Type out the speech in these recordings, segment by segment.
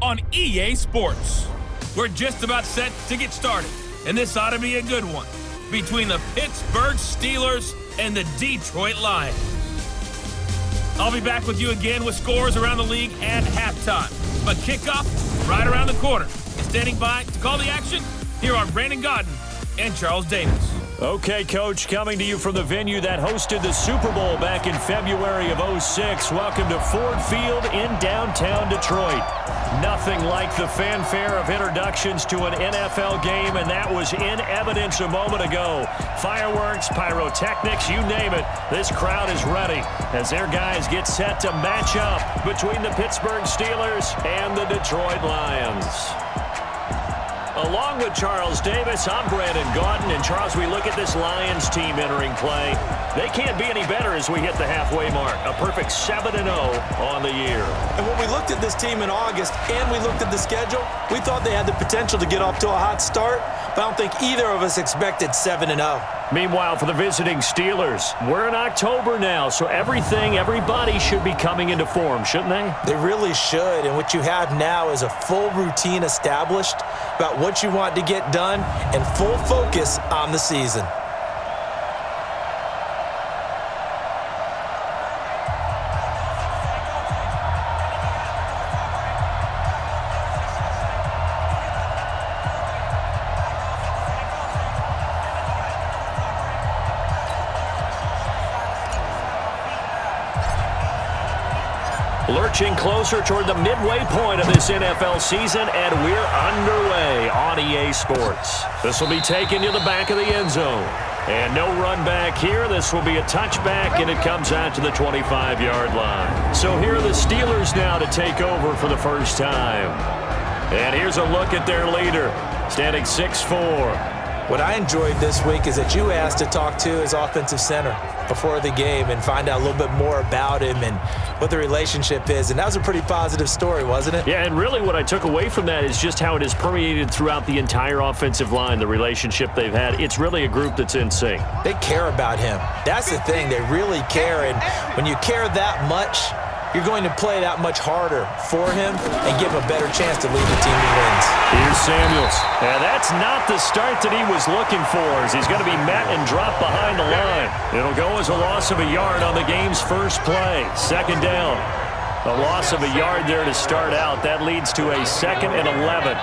on EA Sports. We're just about set to get started, and this ought to be a good one between the Pittsburgh Steelers and the Detroit Lions. I'll be back with you again with scores around the league at halftime. But kickoff right around the corner. And standing by to call the action, here are Brandon Godden and Charles Davis. Okay, Coach, coming to you from the venue that hosted the Super Bowl back in February of '06. Welcome to Ford Field in downtown Detroit. Nothing like the fanfare of introductions to an NFL game, and that was in evidence a moment ago. Fireworks, pyrotechnics, you name it. This crowd is ready as their guys get set to match up between the Pittsburgh Steelers and the Detroit Lions. Along with Charles Davis, I'm Brandon Godden. And Charles, we look at this Lions team entering play. They can't be any better as we hit the halfway mark. A perfect 7-0 on the year. And when we looked at this team in August and we looked at the schedule, we thought they had the potential to get off to a hot start, but I don't think either of us expected 7-0. Meanwhile, for the visiting Steelers, we're in October now, so everybody should be coming into form, shouldn't they? They really should, and what you have now is a full routine established about what you want to get done and full focus on the season. Lurching closer toward the midway point of this NFL season, and we're underway on EA Sports. This will be taken to the back of the end zone. And no run back here. This will be a touchback, and it comes out to the 25-yard line. So here are the Steelers now to take over for the first time. And here's a look at their leader, standing 6'4". What I enjoyed this week is that you asked to talk to his offensive center before the game and find out a little bit more about him and what the relationship is. And that was a pretty positive story, wasn't it? Yeah, and really what I took away from that is just how it has permeated throughout the entire offensive line, the relationship they've had. It's really a group that's in sync. They care about him. That's the thing. They really care. And when you care that much, you're going to play that much harder for him and give him a better chance to lead the team to wins. Here's Samuels. And that's not the start that he was looking for, as he's going to be met and dropped behind the line. It'll go as a loss of a yard on the game's first play. Second down. A loss of a yard there to start out. That leads to a 2nd and 11.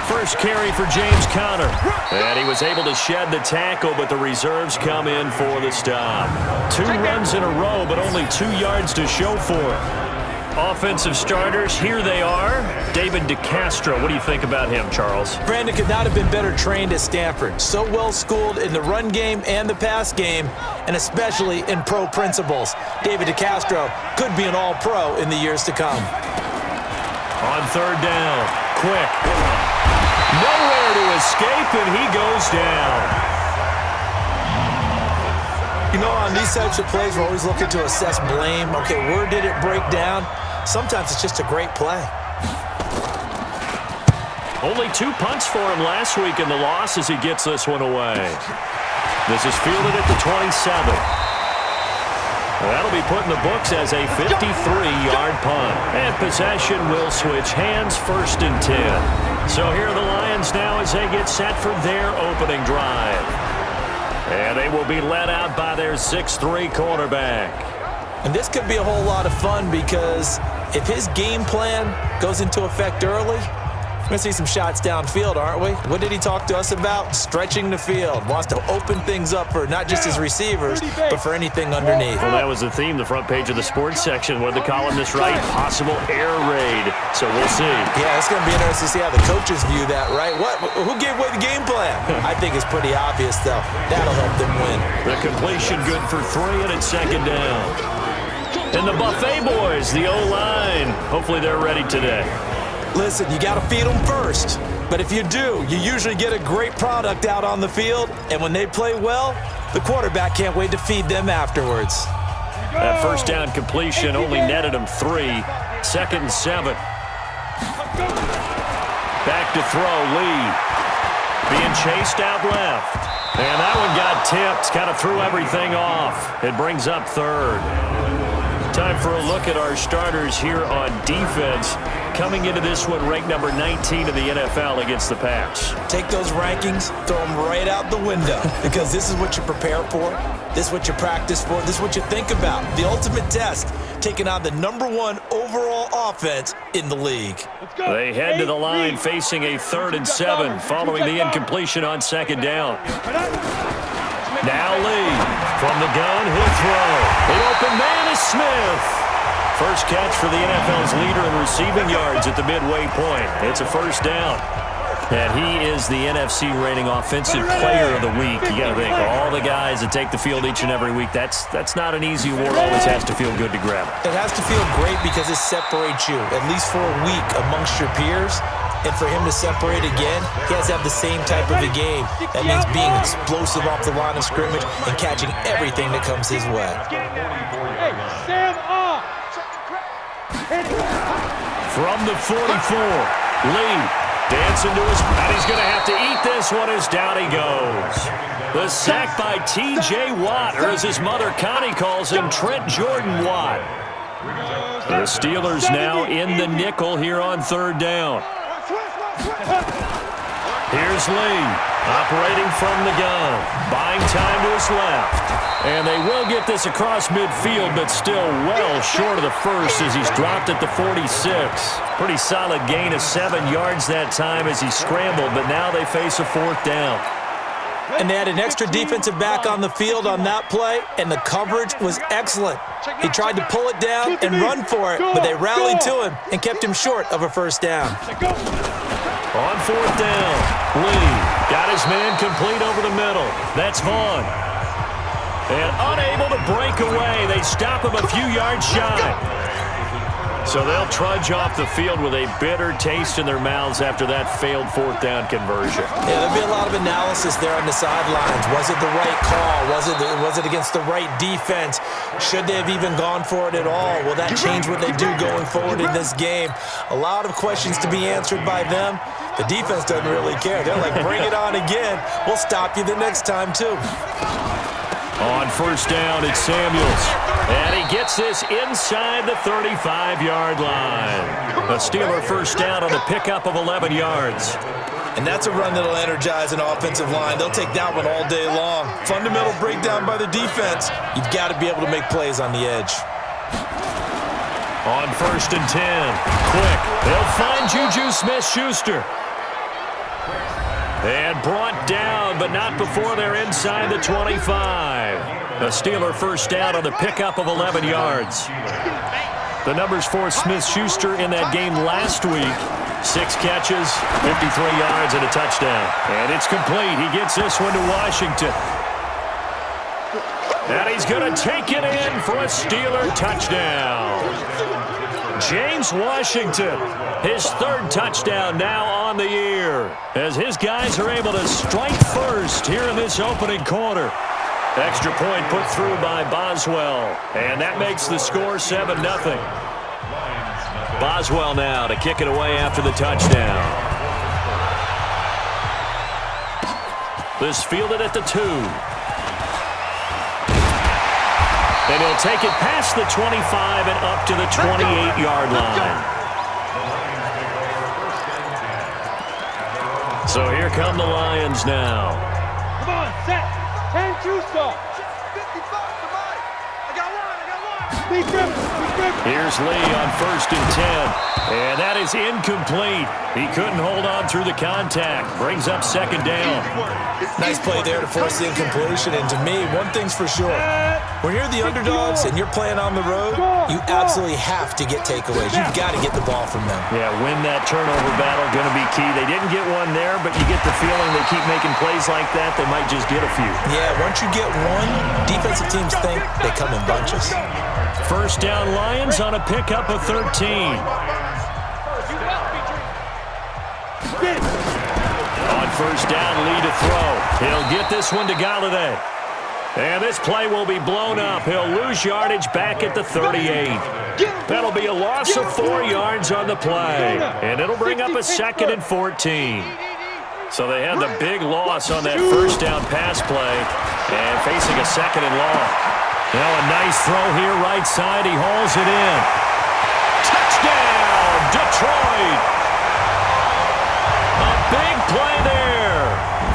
First carry for James Conner. And he was able to shed the tackle, but the reserves come in for the stop. 2 runs in a row, but only 2 yards to show for it. Offensive starters, here they are. David DeCastro, what do you think about him, Charles? Brandon could not have been better trained at Stanford. So well schooled in the run game and the pass game, and especially in pro principles. David DeCastro could be an all-pro in the years to come. On third down, quick. Nowhere to escape, and he goes down. You know, on these types of plays, we're always looking to assess blame. Okay, where did it break down? Sometimes it's just a great play. Only 2 punts for him last week in the loss as he gets this one away. This is fielded at the 27. That'll be put in the books as a 53-yard punt. And possession will switch hands, 1st and 10. So here are the Lions now as they get set for their opening drive. And they will be led out by their 6'3" quarterback. And this could be a whole lot of fun because if his game plan goes into effect early, we're going to see some shots downfield, aren't we? What did he talk to us about? Stretching the field. Wants to open things up for not just his receivers, but for anything underneath. Well, that was the theme, the front page of the sports section. What did the columnist write? Possible air raid. So we'll see. Yeah, it's going to be interesting to see how the coaches view that, right? Who gave away the game plan? I think it's pretty obvious, though. That'll help them win. The completion good for 3, and it's 2nd down. And the Buffet boys, the O-line. Hopefully they're ready today. Listen, you got to feed them first. But if you do, you usually get a great product out on the field. And when they play well, the quarterback can't wait to feed them afterwards. That first down completion only netted him 3. 2nd and 7. Back to throw, Lee. Being chased out left. And that one got tipped. Kind of threw everything off. It brings up 3rd. Time for a look at our starters here on defense. Coming into this one, ranked number 19 in the NFL against the pass. Take those rankings, throw them right out the window, because this is what you prepare for. This is what you practice for. This is what you think about. The ultimate test, taking on the #1 overall offense in the league. They head to the line facing a 3rd and 7 following the incompletion on 2nd down. Now Lee from the gun, he'll throw. The open man is Smith. First catch for the NFL's leader in receiving yards at the midway point. It's a 1st down. And he is the NFC reigning offensive player of the week. You got to think, all the guys that take the field each and every week, that's not an easy award. Always has to feel good to grab it. It has to feel great because it separates you, at least for a week, amongst your peers. And for him to separate again, he has to have the same type of a game. That means being explosive off the line of scrimmage and catching everything that comes his way. Hey, stand up! From the 44, Lee dancing to his, and he's going to have to eat this one as down he goes. The sack by T.J. Watt, or as his mother Connie calls him, Trent Jordan Watt. The Steelers now in the nickel here on 3rd down. Here's Lee, operating from the gun, buying time to his left. And they will get this across midfield, but still well short of the first as he's dropped at the 46. Pretty solid gain of 7 yards that time as he scrambled, but now they face a 4th down. And they had an extra defensive back on the field on that play, and the coverage was excellent. He tried to pull it down and run for it, but they rallied to him and kept him short of a 1st down. On 4th down, Lee got his man complete over the middle. That's Vaughn. And unable to break away, they stop him a few yards shy. So they'll trudge off the field with a bitter taste in their mouths after that failed 4th down conversion. Yeah, there'll be a lot of analysis there on the sidelines. Was it the right call? Was it against the right defense? Should they have even gone for it at all? Will that change what they do going forward in this game? A lot of questions to be answered by them. The defense doesn't really care. They're like, bring it on again. We'll stop you the next time, too. On 1st down, it's Samuels. And he gets this inside the 35-yard line. A Steeler 1st down on the pickup of 11 yards. And that's a run that'll energize an offensive line. They'll take that one all day long. Fundamental breakdown by the defense. You've got to be able to make plays on the edge. On 1st and 10, quick. They'll find Juju Smith-Schuster. And brought down, but not before they're inside the 25. A Steeler 1st down on the pickup of 11 yards. The numbers for Smith-Schuster in that game last week. 6 catches, 53 yards, and a touchdown. And it's complete. He gets this one to Washington. And he's going to take it in for a Steeler touchdown. James Washington, his 3rd touchdown now on the year, as his guys are able to strike first here in this opening quarter. Extra point put through by Boswell, and that makes the score 7-0. Boswell now to kick it away after the touchdown. This fielded at the 2. And he'll take it past the 25 and up to the 28-yard line. So here come the Lions now. Come on, set. 10-2 stop. Here's Lee on 1st and 10. And that is incomplete. He couldn't hold on through the contact. Brings up 2nd down. Nice play there to force the incompletion. And to me, one thing's for sure. When you're the underdogs and you're playing on the road, you absolutely have to get takeaways. You've got to get the ball from them. Yeah, win that turnover battle, going to be key. They didn't get one there, but you get the feeling they keep making plays like that, they might just get a few. Yeah, once you get one, defensive teams think they come in bunches. 1st down Lions on a pickup of 13. On 1st down, Lee to throw. He'll get this one to Galladay. And this play will be blown up. He'll lose yardage back at the 38. That'll be a loss of 4 yards on the play. And it'll bring up a 2nd and 14. So they had the big loss on that 1st down pass play and facing a 2nd and long. Now a nice throw here, right side. He hauls it in. Touchdown, Detroit. A big play there.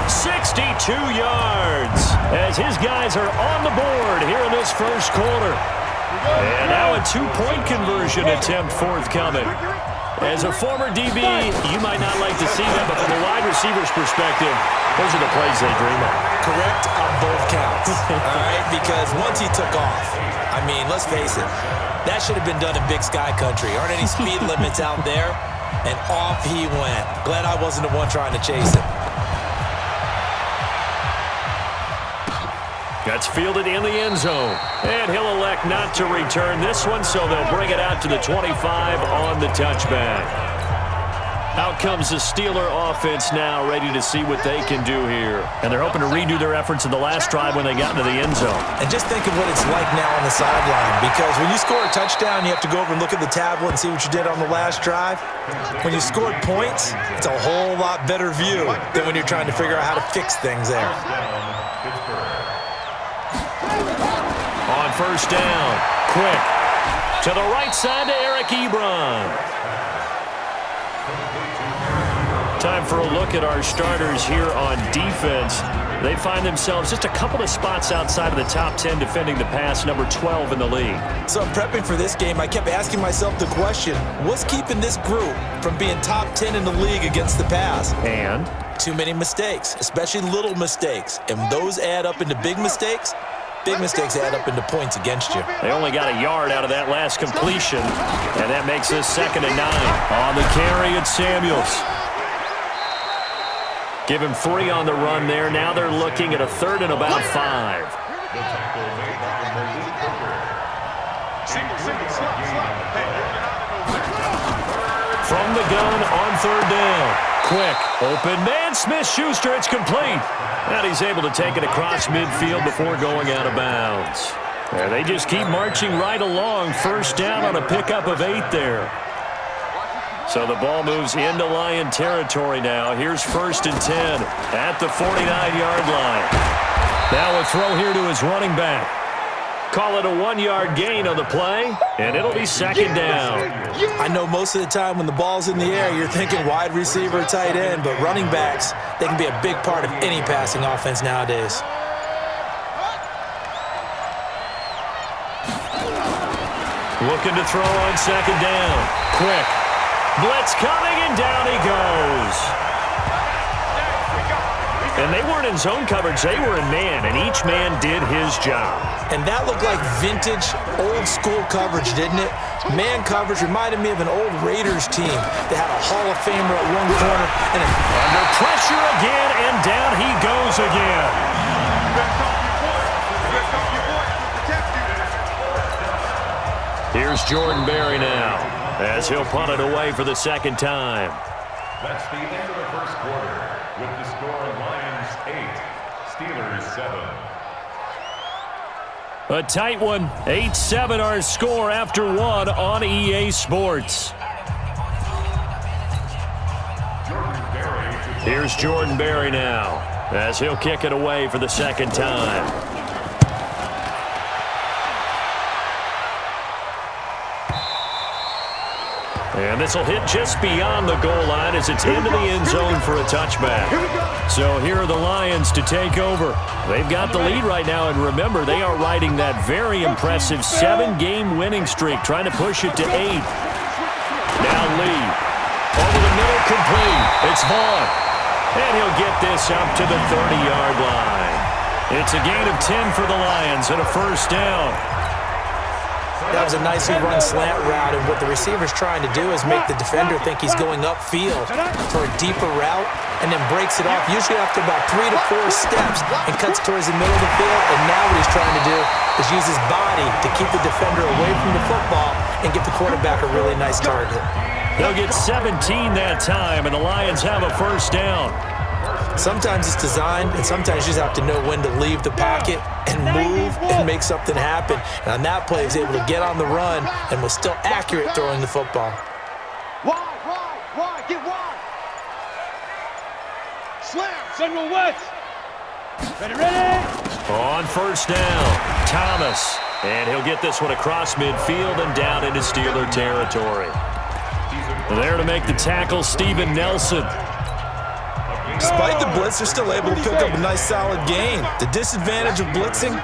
62 yards as his guys are on the board here in this first quarter. And now a two-point conversion attempt forthcoming. As a former DB, you might not like to see that, but from the wide receiver's perspective, those are the plays they dream of. Correct on both counts, all right? Because once he took off, I mean, let's face it, that should have been done in Big Sky Country. Aren't any speed limits out there? And off he went. Glad I wasn't the one trying to chase him. That's fielded in the end zone. And he'll elect not to return this one, so they'll bring it out to the 25 on the touchback. Out comes the Steeler offense now, ready to see what they can do here. And they're hoping to redo their efforts in the last drive when they got into the end zone. And just think of what it's like now on the sideline, because when you score a touchdown, you have to go over and look at the tablet and see what you did on the last drive. When you scored points, it's a whole lot better view than when you're trying to figure out how to fix things there. On first down, quick. To the right side to Eric Ebron. Time for a look at our starters here on defense. They find themselves just a couple of spots outside of the top 10 defending the pass, number 12 in the league. So in prepping for this game, I kept asking myself the question, what's keeping this group from being top 10 in the league against the pass? And? Too many mistakes, especially little mistakes. And those add up into big mistakes. Big mistakes add up into points against you. They only got a yard out of that last completion, and that makes this 2nd and 9. On the carry, it's Samuels. Give him 3 on the run there. Now they're looking at a 3rd and about 5. From the gun on 3rd down. Quick, open man, Smith-Schuster, it's complete. And he's able to take it across midfield before going out of bounds. And they just keep marching right along. First down on a pickup of 8 there. So the ball moves into Lion territory now. Here's 1st and 10 at the 49-yard line. Now a throw here to his running back. Call it a 1-yard gain on the play, and it'll be 2nd down. I know most of the time when the ball's in the air, you're thinking wide receiver, tight end, but running backs, they can be a big part of any passing offense nowadays. Looking to throw on 2nd down. Quick. Blitz coming, and down he goes. And they weren't in zone coverage. They were in man, and each man did his job. And that looked like vintage, old-school coverage, didn't it? Man coverage reminded me of an old Raiders team that had a Hall of Famer at one corner. And under pressure again, and down he goes again. Here's Jordan Berry now, as he'll punt it away for the 2nd time. That's the end of the first quarter, with the score Lions 8, Steelers 7. A tight one, 8-7 our score after 1 on EA Sports. Here's Jordan Berry now, as he'll kick it away for the 2nd time. And this will hit just beyond the goal line as it's into the end zone for a touchback. So here are the Lions to take over. They've got the lead right now, and remember, they are riding that very impressive 7-game winning streak, trying to push it to 8. Now Lee, over the middle, complete. It's Vaughn, and he'll get this up to the 30-yard line. It's a gain of 10 for the Lions and a 1st down. that was a nicely run slant route, and what the receiver's trying to do is make the defender think he's going upfield for a deeper route, and then breaks it off, usually after about 3 to 4 steps, and cuts towards the middle of the field. And now what he's trying to do is use his body to keep the defender away from the football and get the quarterback a really nice target. They'll get 17 that time, and the Lions have a 1st down. Sometimes it's designed, and sometimes you just have to know when to leave the pocket and move and make something happen. And on that play, he was able to get on the run and was still accurate throwing the football. Wide, get wide. Slam, Central West. Ready. On 1st down, Thomas And he'll get this one across midfield and down into Steeler territory. There to make the tackle, Steven Nelson. Despite the blitz, they're still able to pick up a nice, solid gain. The disadvantage of blitzing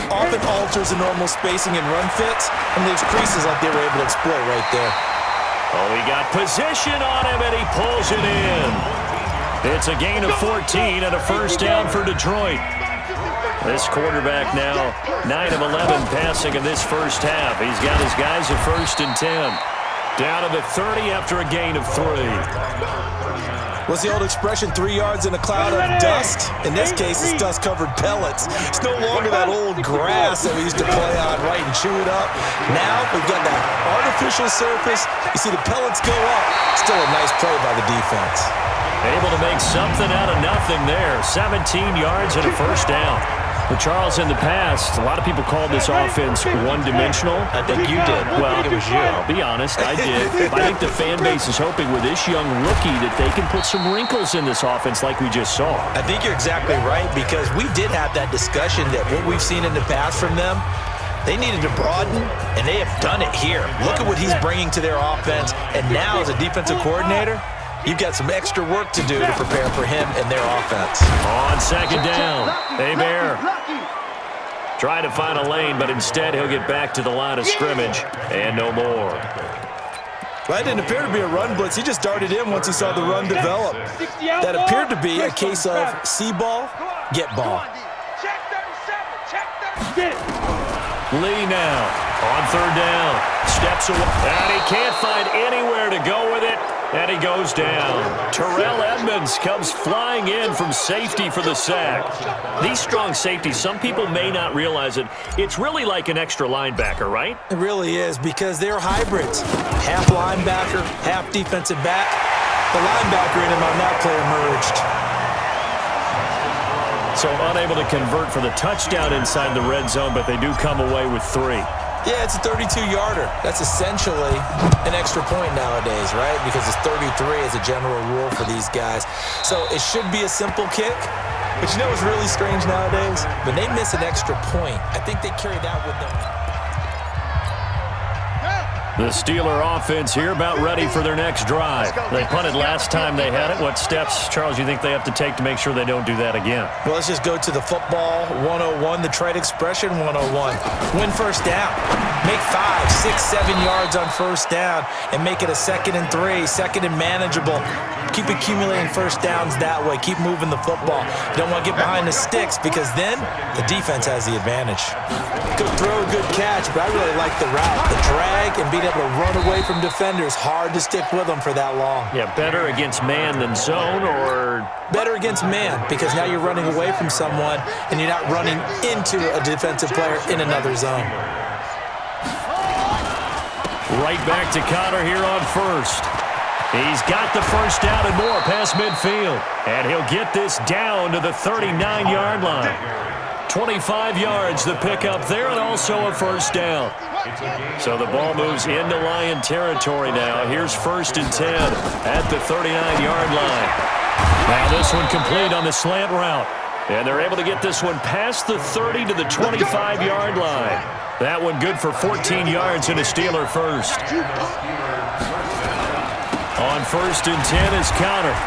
often alters the normal spacing and run fits and leaves creases like they were able to exploit right there. Oh, he got position on him, and he pulls it in. It's a gain of 14 and a first down for Detroit. This quarterback now 9 of 11 passing in this first half. He's got his guys at 1st and 10. Down to the 30 after a gain of 3. What's the old expression, 3 yards in a cloud of dust? In this case, it's dust-covered pellets. It's no longer that old grass that we used to play on, right, and chew it up. Now we've got that artificial surface. You see the pellets go up. Still a nice play by the defense. Able to make something out of nothing there. 17 yards and a first down. Well, Charles, in the past, a lot of people called this offense one-dimensional. I think you did. Well, it was you. I'll be honest, I did. I think the fan base is hoping with this young rookie that they can put some wrinkles in this offense like we just saw. I think you're exactly right, because we did have that discussion that what we've seen in the past from them, they needed to broaden, and they have done it here. Look at what he's bringing to their offense, and now as a defensive coordinator, you've got some extra work to do to prepare for him and their offense. On second down, Bear trying to find a lane, but instead he'll get back to the line of scrimmage and no more. Well, that didn't appear to be a run blitz. He just darted in once he saw the run develop. That appeared to be a case of see ball, get ball. Check 37. Check 37. Lee now on third down. Steps away. And he can't find anywhere to go with it. And he goes down. Terrell Edmonds comes flying in from safety for the sack. These strong safeties, some people may not realize it. It's really like an extra linebacker, right? It really is, because they're hybrids. Half linebacker, half defensive back. The linebacker in him on that play emerged. So unable to convert for the touchdown inside the red zone, but they do come away with 3. Yeah, it's a 32-yarder. That's essentially an extra point nowadays, right? Because it's 33 as a general rule for these guys. So it should be a simple kick. But you know what's really strange nowadays? When they miss an extra point, I think they carry that with them. The Steeler offense here about ready for their next drive. They punted last time they had it. What steps, Charles, you think they have to take to make sure they don't do that again? Well, let's just go to the football 101, the trade expression 101. Win first down. Make 5, 6, 7 yards on first down and make it a 2nd and 3, 2nd and manageable. Keep accumulating first downs that way. Keep moving the football. You don't want to get behind the sticks, because then the defense has the advantage. Good throw, good catch, but I really like the route. The drag and being able to run away from defenders. Hard to stick with them for that long. Yeah, better against man than zone, or? Better against man, because now you're running away from someone and you're not running into a defensive player in another zone. Right back to Connor here on first. He's got the first down and more past midfield. And he'll get this down to the 39-yard line. 25 yards the pickup there, and also a first down. So the ball moves into Lion territory now. Here's 1st and 10 at the 39-yard line. Now this one complete on the slant route. And they're able to get this one past the 30 to the 25-yard line. That one good for 14 yards and a Steeler first. On 1st and 10 is Connor.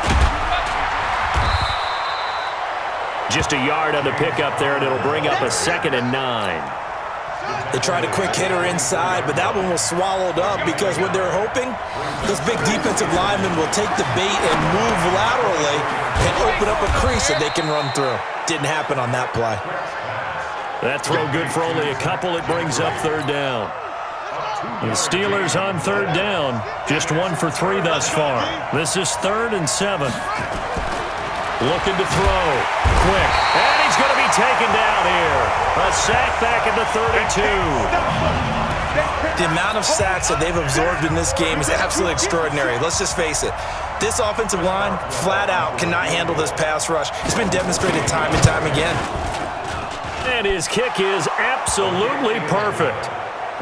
Just a yard on the pickup there, and it'll bring up a 2nd and 9. They tried a quick hitter inside, but that one was swallowed up, because what they're hoping, those big defensive linemen will take the bait and move laterally and open up a crease that they can run through. Didn't happen on that play. That throw good for only a couple. It brings up 3rd down. The Steelers on 3rd down, just 1 for 3 thus far. This is 3rd and 7. Looking to throw. Quick. And he's going to be taken down here. A sack back at the 32. The amount of sacks that they've absorbed in this game is absolutely extraordinary. Let's just face it. This offensive line, flat out, cannot handle this pass rush. It's been demonstrated time and time again. And his kick is absolutely perfect.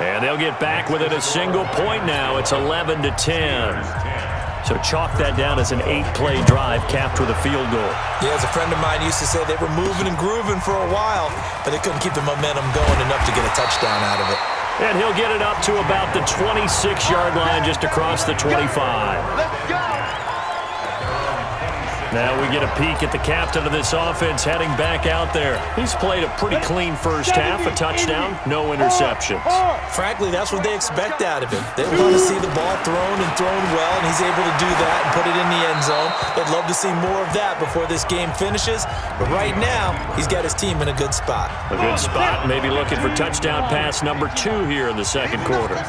And they'll get back within a single point now. It's 11-10. So chalk that down as an 8-play drive capped with a field goal. Yeah, as a friend of mine used to say, they were moving and grooving for a while, but they couldn't keep the momentum going enough to get a touchdown out of it. And he'll get it up to about the 26-yard line, just across the 25. Let's go. Now we get a peek at the captain of this offense heading back out there. He's played a pretty clean first half, a touchdown, no interceptions. Frankly, that's what they expect out of him. They want to see the ball thrown and thrown well, and he's able to do that and put it in the end zone. They'd love to see more of that before this game finishes. But right now, he's got his team in a good spot. A good spot, maybe looking for touchdown pass number 2 here in the second quarter.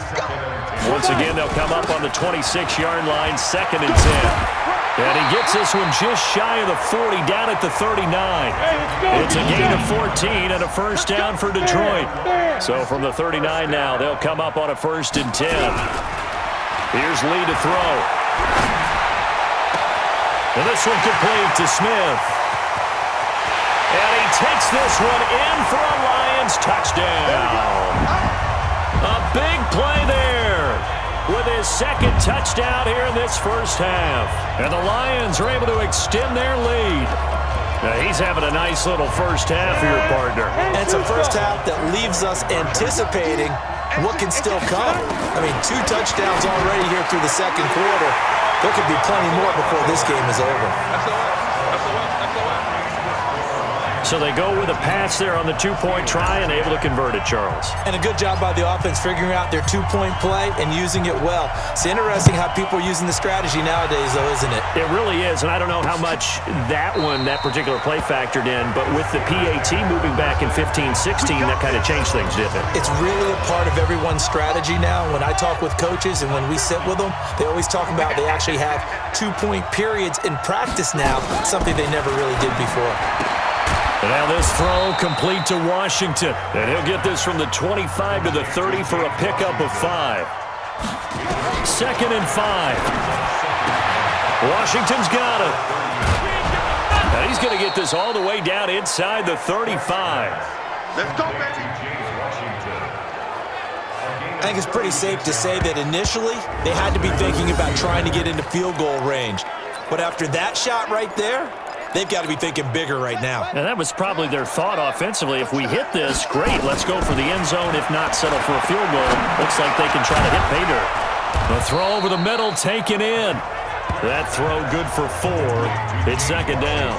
Once again, they'll come up on the 26-yard line, 2nd and 10. And he gets this one just shy of the 40, down at the 39. It's a gain of 14 and a first down for Detroit. So from the 39 now, they'll come up on a 1st and 10. Here's Lee to throw. And this one complete to Smith. And he takes this one in for a Lions touchdown. A big play there with his 2nd touchdown here in this first half. And the Lions are able to extend their lead. Now he's having a nice little first half here, partner. And it's a first half that leaves us anticipating what can still come. I mean, 2 touchdowns already here through the second quarter. There could be plenty more before this game is over. So they go with a pass there on the 2-point try and able to convert it, Charles. And a good job by the offense figuring out their 2-point play and using it well. It's interesting how people are using the strategy nowadays, though, isn't it? It really is, and I don't know how much that particular play factored in, but with the PAT moving back in 15-16, that kind of changed things, didn't it? It's really a part of everyone's strategy now. When I talk with coaches and when we sit with them, they always talk about they actually have 2-point periods in practice now, something they never really did before. And now this throw complete to Washington. And he'll get this from the 25 to the 30 for a pickup of 5. 2nd and 5. Washington's got it. And he's going to get this all the way down inside the 35. Let's go, baby. I think it's pretty safe to say that initially they had to be thinking about trying to get into field goal range. But after that shot right there, they've got to be thinking bigger right now. And that was probably their thought offensively. If we hit this, great, let's go for the end zone. If not, settle for a field goal. Looks like they can try to hit pay dirt. The throw over the middle, taken in. That throw good for 4. It's 2nd down.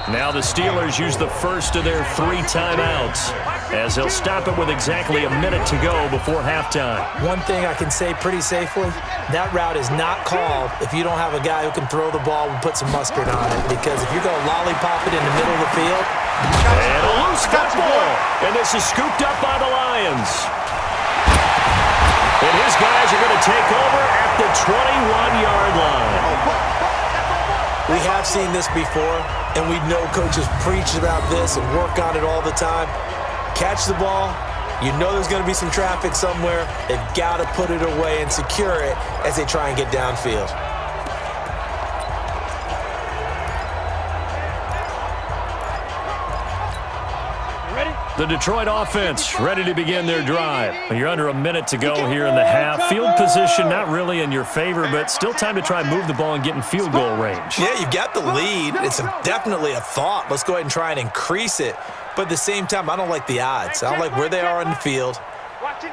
Now the Steelers use the first of their 3 timeouts as they'll stop it with exactly a minute to go before halftime. One thing I can say pretty safely, that route is not called if you don't have a guy who can throw the ball and put some mustard on it, because if you're going to lollipop it in the middle of the field. And a loose football. And this is scooped up by the Lions. And his guys are going to take over at the 21-yard line. We have seen this before, and we know coaches preach about this and work on it all the time. Catch the ball. You know there's going to be some traffic somewhere. They've got to put it away and secure it as they try and get downfield. The Detroit offense ready to begin their drive. You're under a minute to go here in the half. Field position not really in your favor, but still time to try and move the ball and get in field goal range. Yeah, you've got the lead. It's definitely a thought. Let's go ahead and try and increase it. But at the same time, I don't like the odds. I don't like where they are on the field.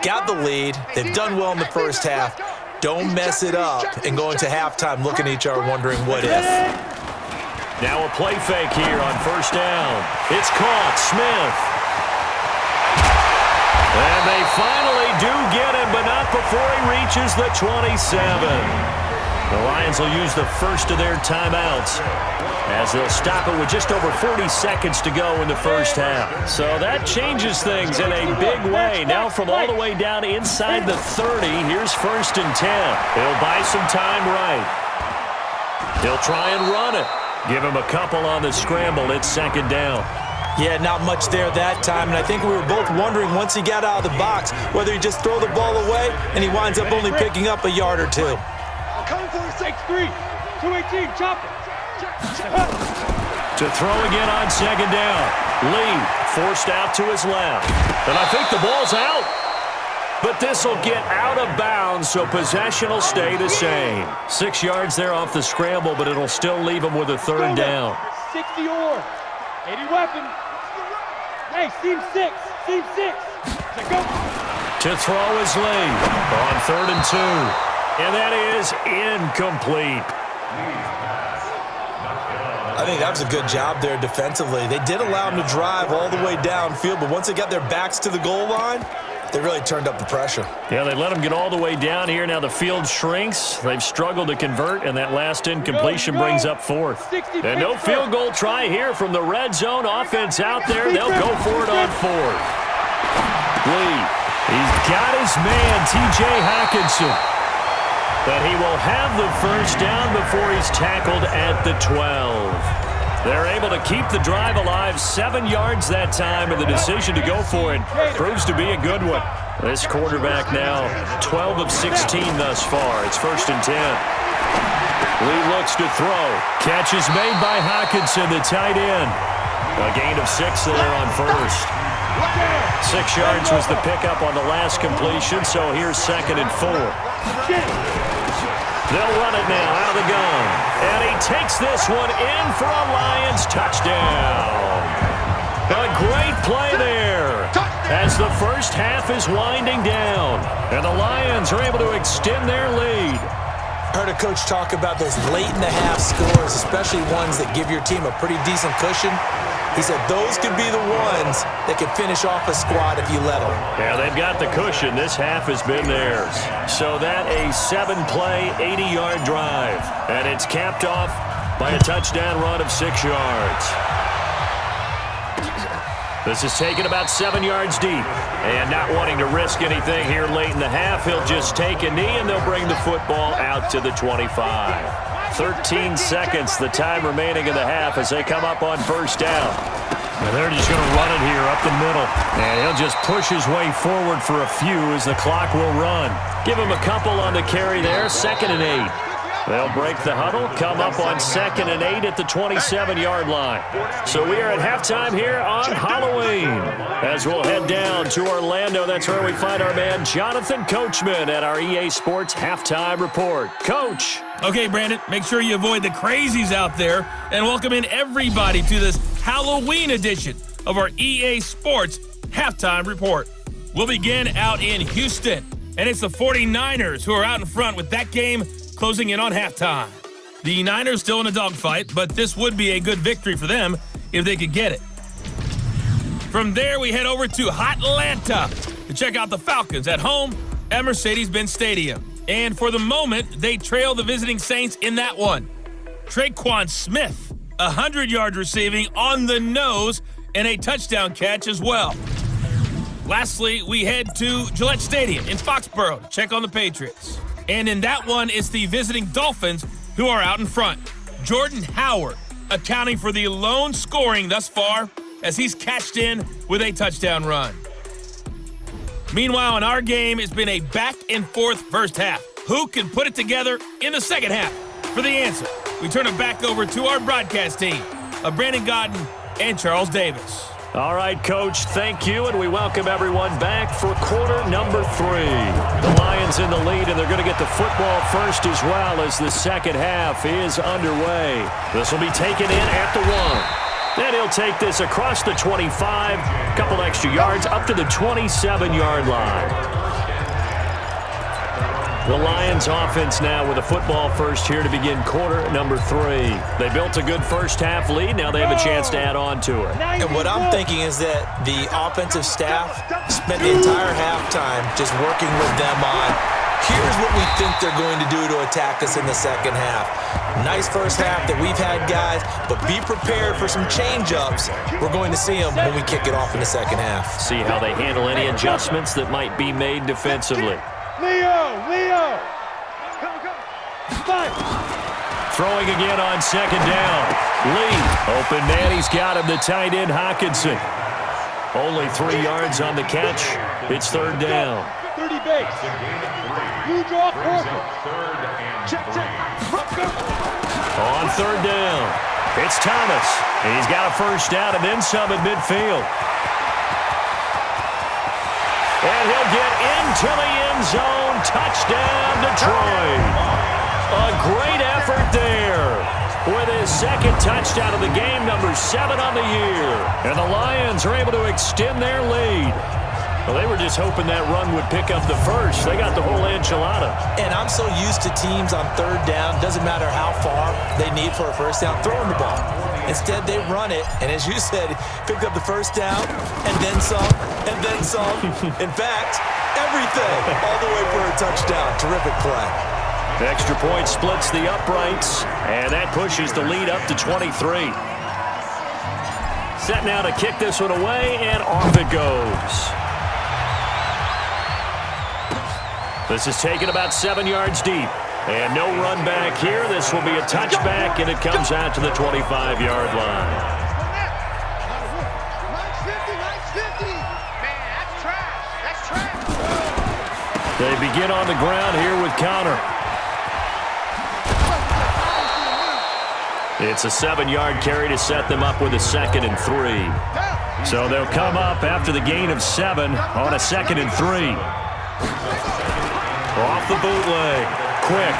Got the lead. They've done well in the first half. Don't mess it up and go into halftime looking at each other wondering what if. Now a play fake here on 1st down. It's caught. Smith. And they finally do get him, but not before he reaches the 27. The Lions will use the first of their timeouts as they'll stop it with just over 40 seconds to go in the first half. So that changes things in a big way. Now from all the way down inside the 30, here's 1st and 10. He'll buy some time right. He'll try and run it. Give him a couple on the scramble. It's 2nd down. Yeah, not much there that time, and I think we were both wondering once he got out of the box whether he just throw the ball away and he winds up only picking up a yard or 2. Coming for the 6-3, 218, chop it. To throw again on 2nd down. Lee forced out to his left. And I think the ball's out. but this will get out of bounds, so possession will stay the same. 6 yards there off the scramble, but it'll still leave them with a third down. 60 or 80 weapon. Hey, seam 6. Seam 6. Let's go. To throw is Lee on 3rd and 2. And that is incomplete. I think that was a good job there defensively. They did allow them to drive all the way downfield, but once they got their backs to the goal line, they really turned up the pressure. Yeah, they let them get all the way down here. Now the field shrinks. They've struggled to convert, and that last incompletion brings up 4th. And no field goal try here from the red zone offense out there. They'll go for it on 4th. Lee, he's got his man, T.J. Hawkinson. But he will have the first down before he's tackled at the 12. They're able to keep the drive alive, 7 yards that time, and the decision to go for it proves to be a good one. This quarterback now 12 of 16 thus far. It's 1st and 10. Lee looks to throw. Catch is made by Hawkinson, the tight end. A gain of 6 there on 1st. 6 yards was the pickup on the last completion, so here's 2nd and 4. They'll run it now out of the gun. And he takes this one in for a Lions touchdown. A great play there as the first half is winding down. And the Lions are able to extend their lead. I heard a coach talk about those late-in-the-half scores, especially ones that give your team a pretty decent cushion. He said those could be the ones that could finish off a squad if you let them. Yeah, they've got the cushion. This half has been theirs. So that a 7-play, 80-yard drive. And it's capped off by a touchdown run of 6 yards. This is taken about 7 yards deep. And not wanting to risk anything here late in the half, he'll just take a knee and they'll bring the football out to the 25. 13 seconds, the time remaining in the half as they come up on first down. And they're just going to run it here up the middle. And he'll just push his way forward for a few as the clock will run. Give him a couple on the carry there, 2nd and 8. They'll break the huddle, come up on 2nd and 8 at the 27-yard line. So we are at halftime here on Halloween. As we'll head down to Orlando, that's where we find our man Jonathan Coachman at our EA Sports Halftime Report. Coach. Okay, Brandon, make sure you avoid the crazies out there and welcome in everybody to this Halloween edition of our EA Sports Halftime Report. We'll begin out in Houston, and it's the 49ers who are out in front with that game closing in on halftime. The Niners still in a dogfight, but this would be a good victory for them if they could get it. From there, we head over to Atlanta to check out the Falcons at home at Mercedes-Benz Stadium. And for the moment, they trail the visiting Saints in that one. Traquan Smith, 100-yard receiving on the nose and a touchdown catch as well. Lastly, we head to Gillette Stadium in Foxborough to check on the Patriots. And in that one, it's the visiting Dolphins who are out in front. Jordan Howard accounting for the lone scoring thus far as he's cashed in with a touchdown run. Meanwhile, in our game, it's been a back-and-forth first half. Who can put it together in the second half? For the answer, we turn it back over to our broadcast team of Brandon Godden and Charles Davis. All right, Coach, thank you, and we welcome everyone back for quarter number 3. The Lions in the lead, and they're going to get the football first as well as the second half is underway. This will be taken in at the 1. Then he'll take this across the 25, a couple extra yards, up to the 27-yard line. The Lions offense now with a football first here to begin quarter number 3. They built a good first half lead. Now they have a chance to add on to it. And what I'm thinking is that the offensive staff spent the entire halftime just working with them on, here's what we think they're going to do to attack us in the second half. Nice first half that we've had, guys, but be prepared for some change-ups. We're going to see them when we kick it off in the second half. See how they handle any adjustments that might be made defensively. Leo! Five. Throwing again on second down. Lee, open man, he's got him, the tight end Hawkinson. Only 3 yards on the catch. It's third down. 30 base. You draw corner. Check. On third down, it's Thomas. And he's got a first down and then some at midfield. And he'll get into the end zone. Touchdown, Detroit. A great effort there with his second touchdown of the game, number 7 on the year. And the Lions are able to extend their lead. Well, they were just hoping that run would pick up the first. They got the whole enchilada. And I'm so used to teams on third down, doesn't matter how far they need for a first down, throwing the ball. Instead, they run it, and as you said, picked up the first down, and then some, and then some. In fact, everything, all the way for a touchdown. Terrific play. The extra point splits the uprights, and that pushes the lead up to 23. Set now to kick this one away, and off it goes. This is taken about 7 yards deep. And no run back here. This will be a touchback, and it comes out to the 25-yard line. They begin on the ground here with Connor. It's a 7-yard carry to set them up with a 2nd and 3. So they'll come up after the gain of 7 on a 2nd and 3. Off the bootleg. Quick.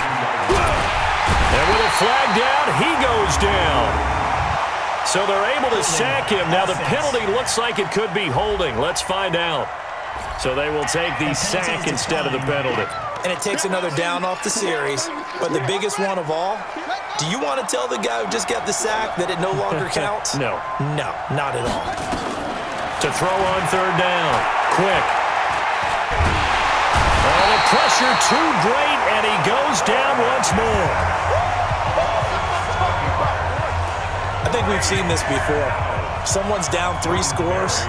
And with a flag down, he goes down. So they're able to sack him. Now the penalty looks like it could be holding. Let's find out. So they will take the sack instead of the penalty. And it takes another down off the series. But the biggest one of all, do you want to tell the guy who just got the sack that it no longer counts? No. No, not at all. To throw on third down. Quick. Oh, the pressure too great, and he goes down once more. I think we've seen this before. Someone's down 3 scores.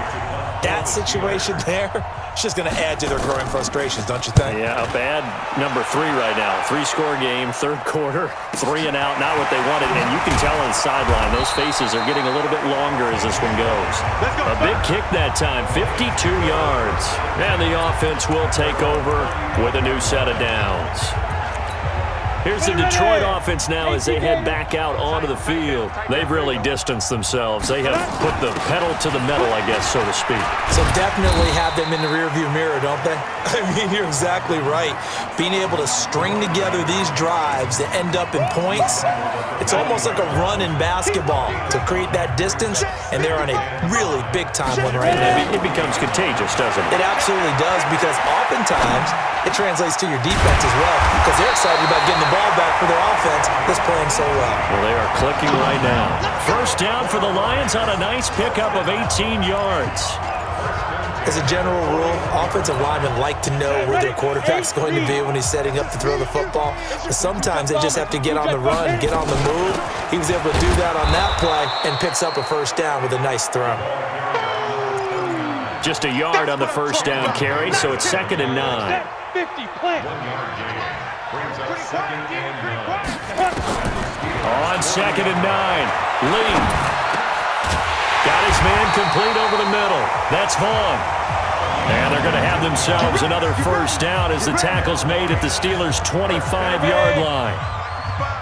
That situation there, it's just going to add to their growing frustrations, don't you think? Yeah, a bad number 3 right now. 3-score game, third quarter, 3 and out, not what they wanted. And you can tell on the sideline, those faces are getting a little bit longer as this one goes. A big kick that time, 52 yards. And the offense will take over with a new set of downs. Here's the Detroit offense now as they head back out onto the field. They've really distanced themselves. They have put the pedal to the metal, I guess, so to speak. So definitely have them in the rearview mirror, don't they? I mean, you're exactly right. Being able to string together these drives that end up in points, it's almost like a run in basketball to create that distance, and they're on a really big-time one right now. It becomes contagious, doesn't it? It absolutely does, because oftentimes it translates to your defense as well, because they're excited about getting the ball back for their offense that's playing so well. Well, they are clicking right now. First down for the Lions on a nice pickup of 18 yards. As a general rule, offensive linemen like to know where their quarterback's going to be when he's setting up to throw the football. But sometimes they just have to get on the run, get on the move. He was able to do that on that play and picks up a first down with a nice throw. Just a yard on the first down carry, so it's 2nd and 9. 50, plant. Brings up 2nd and 9. On 2nd and 9, Lee. Got his man complete over the middle. That's Vaughn. And they're going to have themselves another first down as the tackle's made at the Steelers' 25-yard line.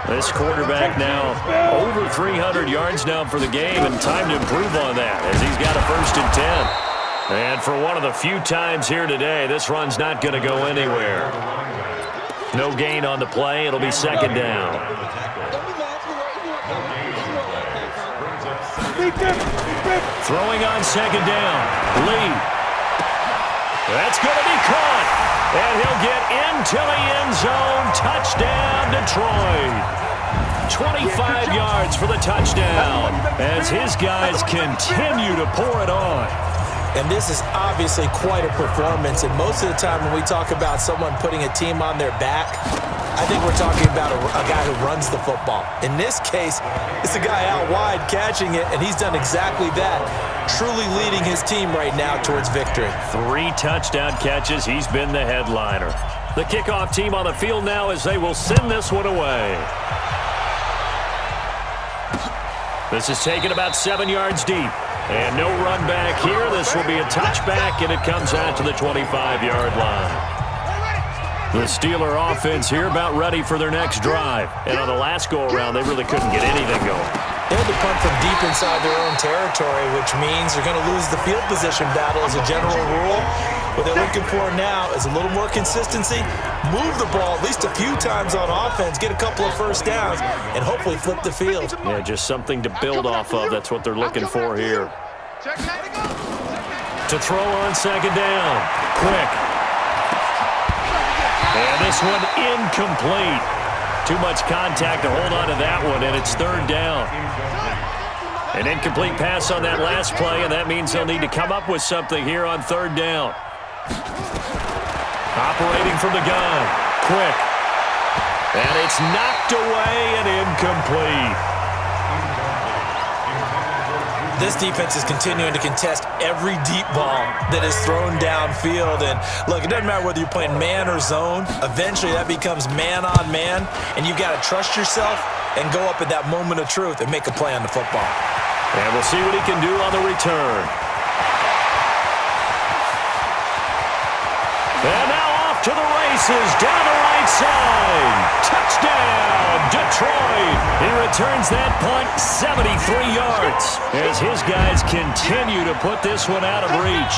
This quarterback now over 300 yards now for the game, and time to improve on that as he's got a 1st and 10. And for one of the few times here today, this run's not going to go anywhere. No gain on the play. It'll be 2nd down. Throwing on 2nd down. Lee. That's going to be caught. And he'll get into the end zone. Touchdown, Detroit. 25 yards for the touchdown as his guys continue to pour it on. And this is obviously quite a performance. And most of the time when we talk about someone putting a team on their back, I think we're talking about a guy who runs the football. In this case, it's a guy out wide catching it, and he's done exactly that, truly leading his team right now towards victory. 3 touchdown catches. He's been the headliner. The kickoff team on the field now as they will send this one away. This is taken about 7 yards deep. And no run back here. This will be a touchback, and it comes out to the 25-yard line. The Steeler offense here about ready for their next drive. And on the last go-around, they really couldn't get anything going. They had to punt from deep inside their own territory, which means they're going to lose the field position battle as a general rule. What they're looking for now is a little more consistency, move the ball at least a few times on offense, get a couple of first downs, and hopefully flip the field. Yeah, just something to build off of. That's what they're looking for here. To throw on second down. Quick. And this one incomplete. Too much contact to hold on to that one, and it's third down. An incomplete pass on that last play, and that means they'll need to come up with something here on third down. Operating from the gun. Quick. And it's knocked away and incomplete. This defense is continuing to contest every deep ball that is thrown downfield. And look, it doesn't matter whether you're playing man or zone. Eventually, that becomes man on man, and you've got to trust yourself and go up at that moment of truth and make a play on the football. And we'll see what he can do on the return. And now off to the races, down the right side. Touchdown, Detroit. He returns that punt 73 yards as his guys continue to put this one out of reach.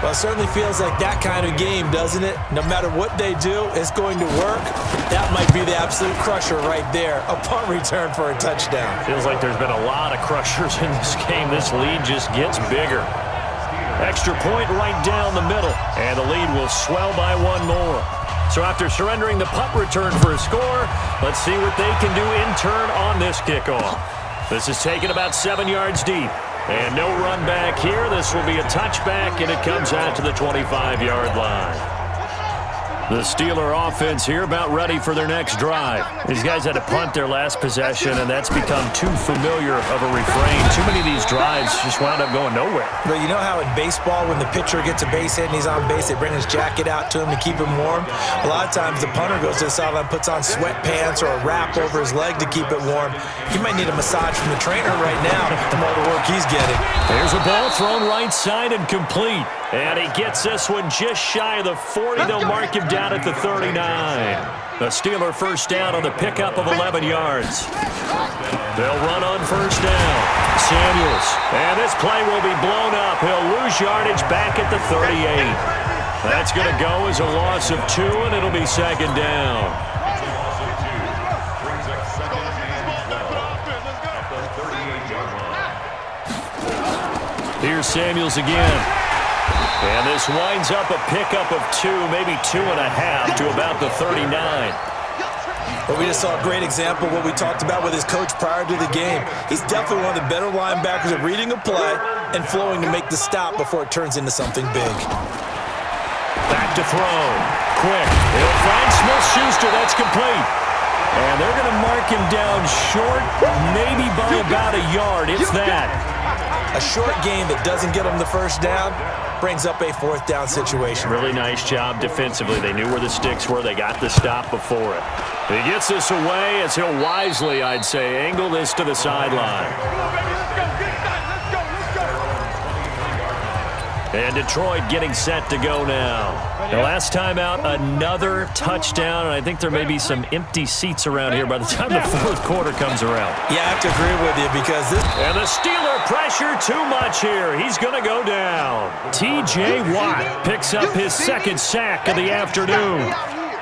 Well, it certainly feels like that kind of game, doesn't it? No matter what they do, it's going to work. That might be the absolute crusher right there. A punt return for a touchdown. Feels like there's been a lot of crushers in this game. This lead just gets bigger. Extra point right down the middle, and the lead will swell by one more. So after surrendering the punt return for a score, let's see what they can do in turn on this kickoff. This is taken about 7 yards deep. And no run back here. This will be a touchback, and it comes out to the 25-yard line. The Steeler offense here about ready for their next drive. These guys had to punt their last possession, and that's become too familiar of a refrain. Too many of these drives just wound up going nowhere. But you know how in baseball, when the pitcher gets a base hit and he's on base, they bring his jacket out to him to keep him warm? A lot of times the punter goes to the sideline, puts on sweatpants or a wrap over his leg to keep it warm. He might need a massage from the trainer right now from all the work he's getting. There's a ball thrown right side and complete. And he gets this one just shy of the 40. They'll mark him down at the 39. The Steeler first down on the pickup of 11 yards. They'll run on first down. Samuels. And this play will be blown up. He'll lose yardage back at the 38. That's going to go as a loss of 2, and it'll be second down. Here's Samuels again. And this winds up a pickup of 2, maybe 2.5 to about the 39. Well, we just saw a great example of what we talked about with his coach prior to the game. He's definitely one of the better linebackers at reading a play and flowing to make the stop before it turns into something big. Back to throw. Quick. He'll find Smith-Schuster. That's complete. And they're going to mark him down short, maybe by about a yard, if that. A short game that doesn't get him the first down brings up a fourth down situation. Really nice job defensively. They knew where the sticks were. They got the stop before it. He gets this away as he'll wisely, I'd say, angle this to the sideline. And Detroit getting set to go now. The last time out, another touchdown, and I think there may be some empty seats around here by the time the fourth quarter comes around. Yeah, I have to agree with you because this... And the Steeler pressure too much here. He's going to go down. T.J. Watt picks up his second sack of the afternoon.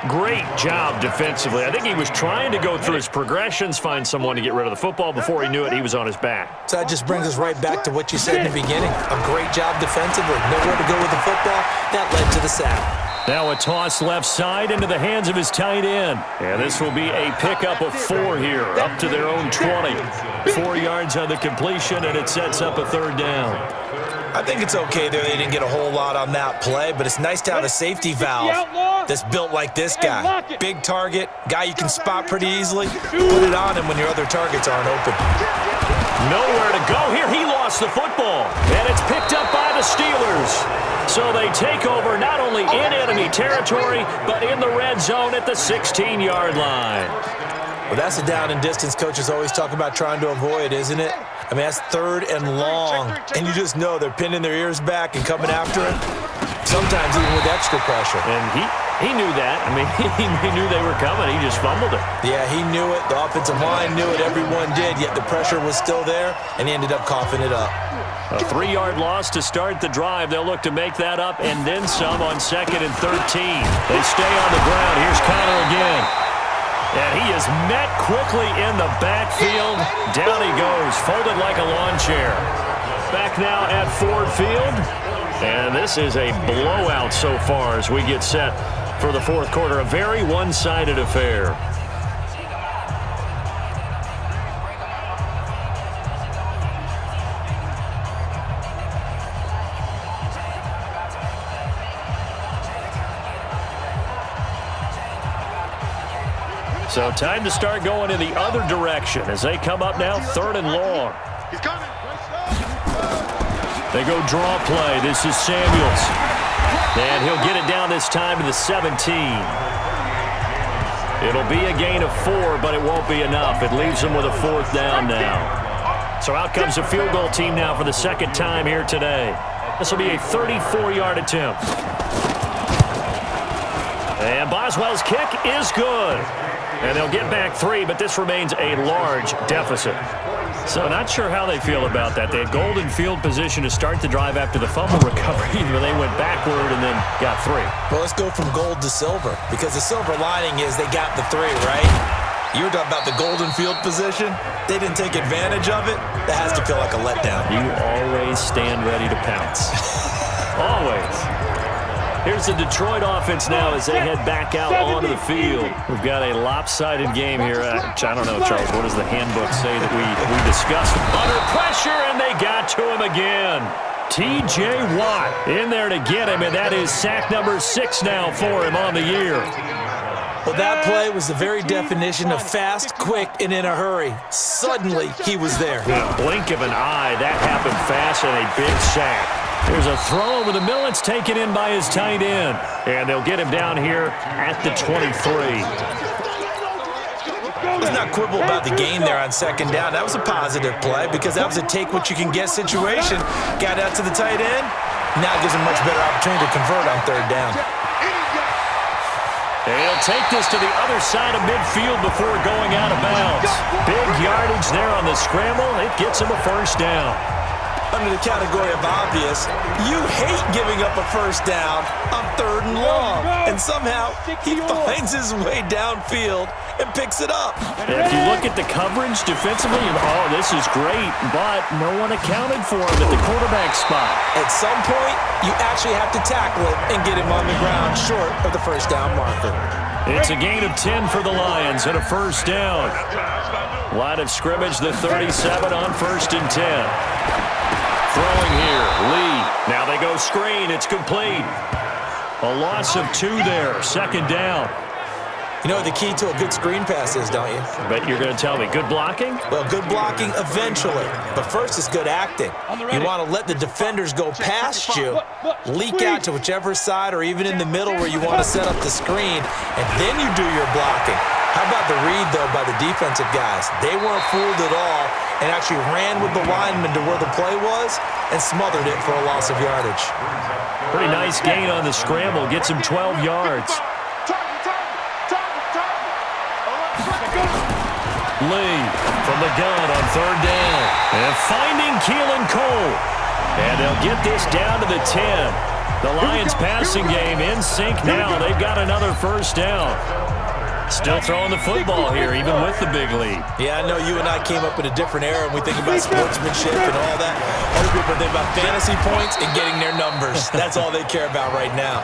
Great job defensively. I think he was trying to go through his progressions, find someone to get rid of the football. Before he knew it, he was on his back. So that just brings us right back to what you said in the beginning. A great job defensively. Nowhere to go with the football. That led to the sack. Now a toss left side into the hands of his tight end. And this will be a pickup of 4 here, up to their own 20. 4 yards on the completion, and it sets up a third down. I think it's okay there. They didn't get a whole lot on that play, but it's nice to have a safety valve that's built like this guy. Big target, guy you can spot pretty easily. Put it on him when your other targets aren't open. Nowhere to go here. He lost the football, and it's picked up by the Steelers. So they take over not only in enemy territory, but in the red zone at the 16-yard line. Well, that's the down and distance coaches always talk about trying to avoid, isn't it? I mean, that's third and long, and you just know they're pinning their ears back and coming after it, sometimes even with extra pressure. And He knew that. I mean, he knew they were coming. He just fumbled it. Yeah, he knew it. The offensive line knew it. Everyone did, yet the pressure was still there, and he ended up coughing it up. A 3-yard loss to start the drive. They'll look to make that up and then some on 2nd and 13. They stay on the ground. Here's Connor again. And he is met quickly in the backfield. Down he goes, folded like a lawn chair. Back now at Ford Field. And this is a blowout so far as we get set for the fourth quarter. A very one-sided affair. So time to start going in the other direction as they come up now 3rd and long. They go draw play. This is Samuels. And he'll get it down this time to the 17. It'll be a gain of 4, but it won't be enough. It leaves them with a 4th down now. So out comes a field goal team now for the 2nd time here today. This will be a 34-yard attempt. And Boswell's kick is good. And they'll get back 3, but this remains a large deficit. So not sure how they feel about that. They had golden field position to start the drive after the fumble recovery, but they went backward and then got 3. Well, let's go from gold to silver, because the silver lining is they got the 3, right? You were talking about the golden field position. They didn't take advantage of it. That has to feel like a letdown. You always stand ready to pounce. Always. Here's the Detroit offense now as they head back out onto the field. We've got a lopsided game here. I don't know, Charles, what does the handbook say that we discussed? Under pressure, and they got to him again. T.J. Watt in there to get him, and that is sack number 6 now for him on the year. Well, that play was the very definition of fast, quick, and in a hurry. Suddenly, he was there. In a blink of an eye, that happened fast, and a big sack. There's a throw over the middle. It's taken in by his tight end. And they'll get him down here at the 23. Let's not quibble about the gain there on 2nd down. That was a positive play because that was a take-what-you-can-get situation. Got out to the tight end. Now gives him much better opportunity to convert on 3rd down. And he'll take this to the other side of midfield before going out of bounds. Big yardage there on the scramble. It gets him a 1st down. Under the category of obvious, you hate giving up a 1st down on 3rd and long. And somehow, he finds his way downfield and picks it up. And if you look at the coverage defensively, oh, this is great, but no one accounted for him at the quarterback spot. At some point, you actually have to tackle it and get him on the ground short of the 1st down marker. It's a gain of 10 for the Lions and a 1st down. Line of scrimmage, the 37 on 1st and 10. Throwing here, Lee. Now they go screen. It's complete. A loss of 2 there. 2nd down. You know what the key to a good screen pass is, don't you? I bet you're going to tell me. Good blocking? Well, good blocking eventually. But first is good acting. You want to let the defenders go past you, leak out to whichever side or even in the middle where you want to set up the screen, and then you do your blocking. How about the read, though, by the defensive guys? They weren't fooled at all and actually ran with the lineman to where the play was and smothered it for a loss of yardage. Pretty nice gain on the scramble. Gets him 12 yards. Lee from the gun on 3rd down. And finding Keelan Cole. And they'll get this down to the 10. The Lions passing game in sync now. They've got another 1st down. Still throwing the football here, even with the big lead. Yeah, I know you and I came up in a different era and we think about sportsmanship and all that. Other people think about fantasy points and getting their numbers. That's all they care about right now.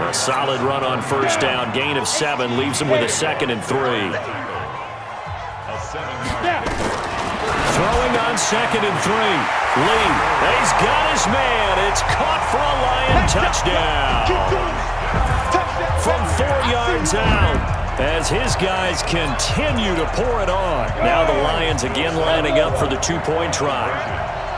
A solid run on 1st down. Gain of 7 leaves them with a 2nd and 3. Throwing on 2nd and 3. Lee, he's got his man. It's caught for a Lion touchdown. From 4 yards out. As his guys continue to pour it on. Now the Lions again lining up for the 2-point try.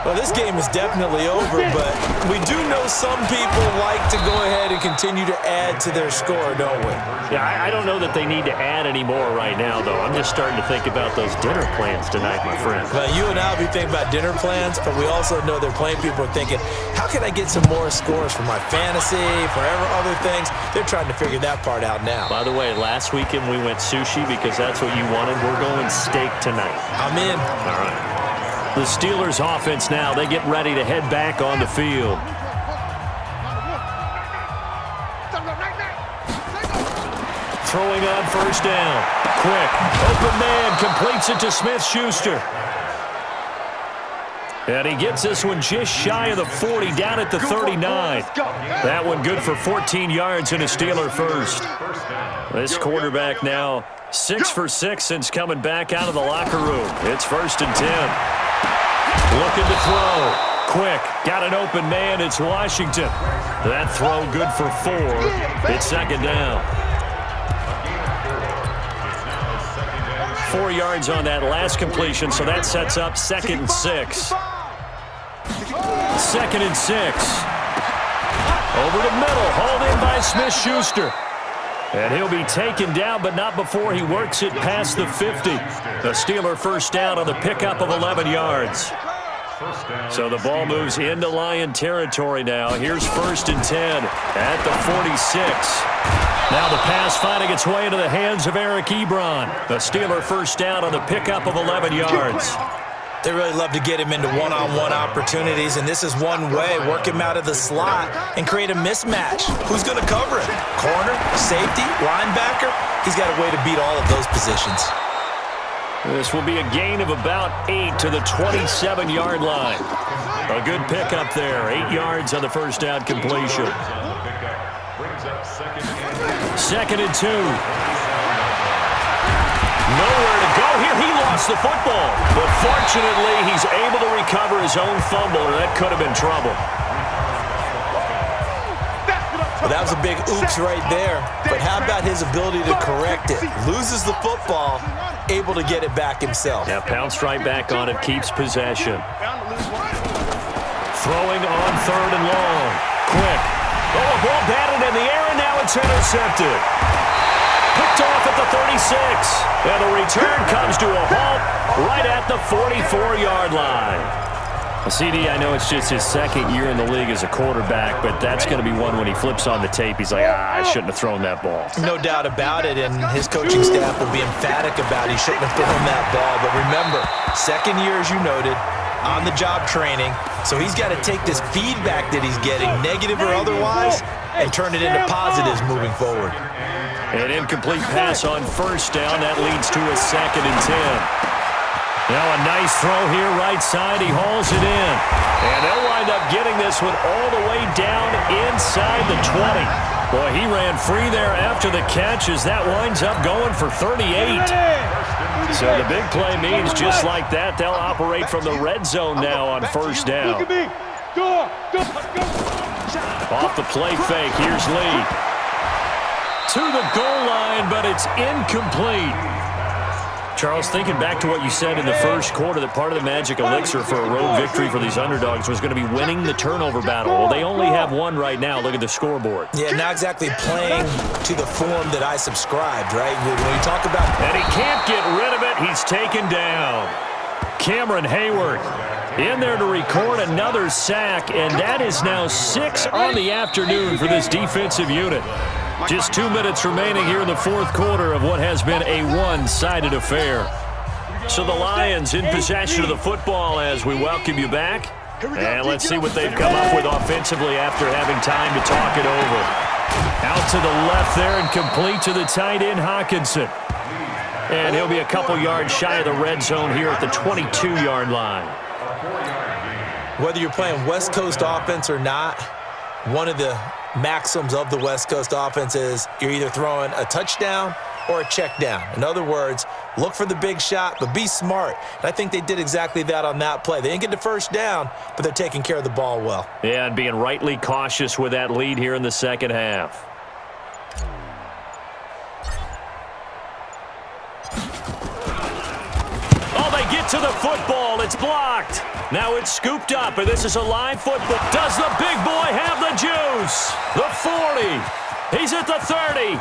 Well, this game is definitely over, but we do know some people like to go ahead and continue to add to their score, don't we? Yeah, I don't know that they need to add any more right now, though. I'm just starting to think about those dinner plans tonight, my friend. Well, you and I will be thinking about dinner plans, but we also know they're playing people are thinking, how can I get some more scores for my fantasy, for other things? They're trying to figure that part out now. By the way, last weekend we went sushi because that's what you wanted. We're going steak tonight. I'm in. All right. The Steelers offense now, they get ready to head back on the field. Throwing on first down. Quick, open man, completes it to Smith-Schuster. And he gets this one just shy of the 40, down at the 39. That one good for 14 yards and a Steeler first. This quarterback now 6 for 6 since coming back out of the locker room. It's 1st and 10. Looking to throw. Quick. Got an open man. It's Washington. That throw good for 4. It's 2nd down. 4 yards on that last completion, so that sets up 2nd and 6. 2nd and 6. Over the middle. Hauled in by Smith-Schuster. And he'll be taken down, but not before he works it past the 50. The Steeler first down on the pickup of 11 yards. So the ball moves into Lion territory now. Here's 1st and 10 at the 46. Now the pass finding its way into the hands of Eric Ebron. The Steeler first down on the pickup of 11 yards. They really love to get him into one-on-one opportunities, and this is one way. Work him out of the slot and create a mismatch. Who's going to cover it? Corner, safety, linebacker? He's got a way to beat all of those positions. This will be a gain of about 8 to the 27-yard line. A good pickup there. 8 yards on the first down completion. 2nd and 2. Nowhere to go here. He lost the football. But fortunately, he's able to recover his own fumble, or that could have been trouble. Well, that was a big oops right there. But how about his ability to correct it? Loses the football, able to get it back himself. Yeah, pounced right back on it, keeps possession. Throwing on 3rd and long. Quick. Oh, a ball batted in the air, and now it's intercepted. Picked off at the 36. And the return comes to a halt right at the 44-yard line. CD, I know it's just his 2nd year in the league as a quarterback, but that's going to be one when he flips on the tape. He's like, I shouldn't have thrown that ball. No doubt about it, and his coaching staff will be emphatic about he shouldn't have thrown that ball. But remember, 2nd year, as you noted, on-the-job training, so he's got to take this feedback that he's getting, negative or otherwise, and turn it into positives moving forward. An incomplete pass on first down. That leads to a 2nd and 10. Now a nice throw here right side. He hauls it in. And they'll wind up getting this one all the way down inside the 20. Boy, he ran free there after the catch as that winds up going for 38. So the big play means just like that, they'll operate from the red zone now on first down. Off the play fake, here's Lee. To the goal line, but it's incomplete. Charles, thinking back to what you said in the first quarter, that part of the magic elixir for a road victory for these underdogs was going to be winning the turnover battle. Well, they only have one right now. Look at the scoreboard. Yeah, not exactly playing to the form that I subscribed, right? When you talk about... And he can't get rid of it. He's taken down. Cameron Hayward in there to record another sack, and that is now 6 on the afternoon for this defensive unit. Just 2 minutes remaining here in the fourth quarter of what has been a one-sided affair. So the Lions in possession of the football as we welcome you back. And let's see what they've come up with offensively after having time to talk it over. Out to the left there and complete to the tight end, Hawkinson. And he'll be a couple yards shy of the red zone here at the 22-yard line. Whether you're playing West Coast offense or not, one of the maxims of the West Coast offense is you're either throwing a touchdown or a check down. In other words, look for the big shot, but be smart. And I think they did exactly that on that play. They didn't get the first down, but they're taking care of the ball well. Yeah, and being rightly cautious with that lead here in the second half. get to the football. It's blocked. Now it's scooped up, and this is a live football. Does the big boy have the juice? The 40. He's at the 30.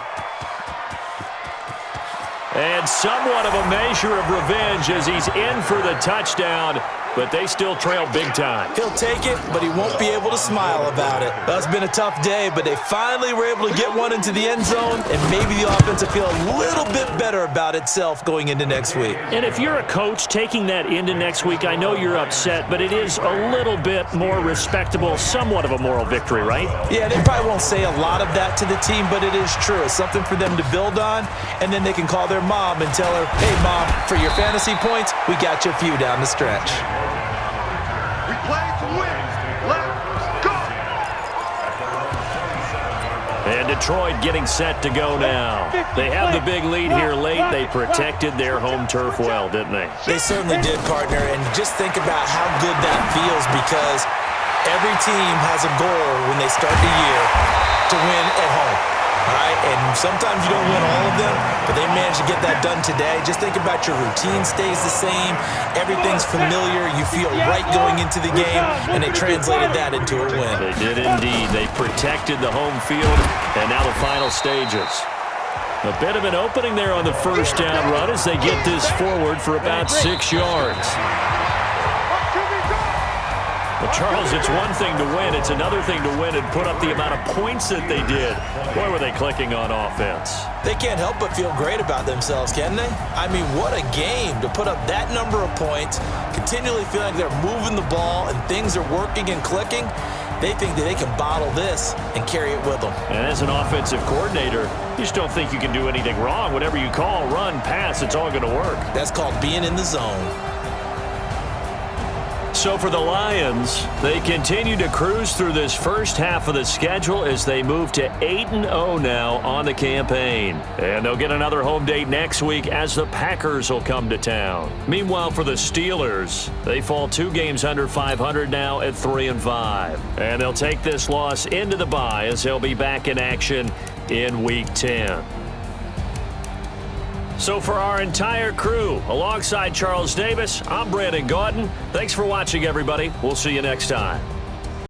And somewhat of a measure of revenge as he's in for the touchdown, but they still trail big time. He'll take it, but he won't be able to smile about it. That's been a tough day, but they finally were able to get one into the end zone, and maybe the offense will feel a little bit better about itself going into next week. And if you're a coach taking that into next week, I know you're upset, but it is a little bit more respectable, somewhat of a moral victory, right? Yeah, they probably won't say a lot of that to the team, but it is true. It's something for them to build on, and then they can call their mom and tell her, hey, Mom, for your fantasy points, we got you a few down the stretch. We play to win. Let's go. And Detroit getting set to go now. They have the big lead here late. They protected their home turf well, didn't they? They certainly did, partner, and just think about how good that feels because every team has a goal when they start the year to win at home. All right, and sometimes you don't win all of them, but they managed to get that done today. Just think about your routine stays the same. Everything's familiar. You feel right going into the game, and they translated that into a win. They did indeed. They protected the home field, and now the final stages. A bit of an opening there on the first down run as they get this forward for about 6 yards. Well, Charles, it's one thing to win. It's another thing to win and put up the amount of points that they did. Boy, were they clicking on offense. They can't help but feel great about themselves, can they? I mean, what a game to put up that number of points, continually feeling like they're moving the ball and things are working and clicking. They think that they can bottle this and carry it with them. And as an offensive coordinator, you just don't think you can do anything wrong. Whatever you call, run, pass, it's all going to work. That's called being in the zone. So for the Lions, they continue to cruise through this first half of the schedule as they move to 8-0 now on the campaign. And they'll get another home date next week as the Packers will come to town. Meanwhile, for the Steelers, they fall 2 games under 500 now at 3-5. And they'll take this loss into the bye as they'll be back in action in Week 10. So for our entire crew, alongside Charles Davis, I'm Brandon Gaudin. Thanks for watching, everybody. We'll see you next time.